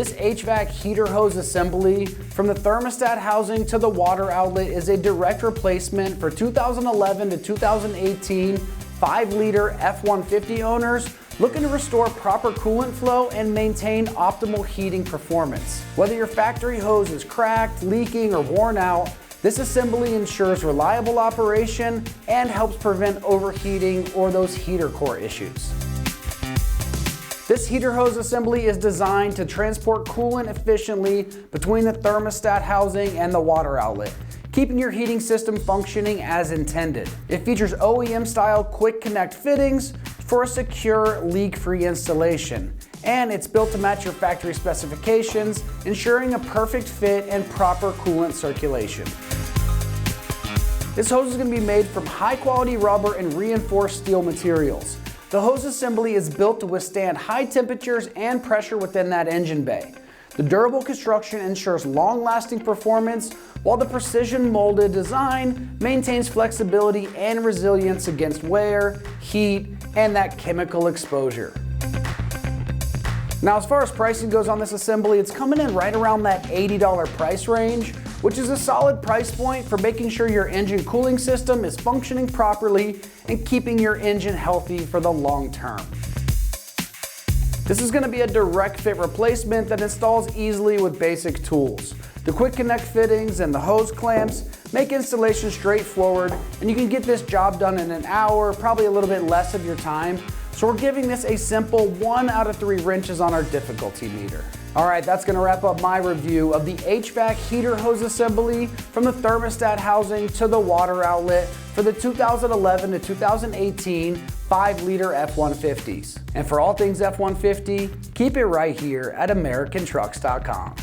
This HVAC heater hose assembly, from the thermostat housing to the water outlet, is a direct replacement for 2011 to 2018 5-liter F-150 owners looking to restore proper coolant flow and maintain optimal heating performance. Whether your factory hose is cracked, leaking, or worn out, this assembly ensures reliable operation and helps prevent overheating or those heater core issues. This heater hose assembly is designed to transport coolant efficiently between the thermostat housing and the water outlet, keeping your heating system functioning as intended. It features OEM-style quick connect fittings for a secure, leak-free installation, and it's built to match your factory specifications, ensuring a perfect fit and proper coolant circulation. This hose is going to be made from high-quality rubber and reinforced steel materials. The hose assembly is built to withstand high temperatures and pressure within that engine bay. The durable construction ensures long-lasting performance, while the precision molded design maintains flexibility and resilience against wear, heat, and that chemical exposure. Now, as far as pricing goes on this assembly, it's coming in right around that $80 price range, which is a solid price point for making sure your engine cooling system is functioning properly and keeping your engine healthy for the long term. This is going to be a direct fit replacement that installs easily with basic tools. The quick connect fittings and the hose clamps make installation straightforward, and you can get this job done in an hour, probably a little bit less of your time. So we're giving this a simple 1 out of 3 wrenches on our difficulty meter. All right, that's gonna wrap up my review of the HVAC heater hose assembly from the thermostat housing to the water outlet for the 2011 to 2018 5-liter F-150s. And for all things F-150, keep it right here at AmericanTrucks.com.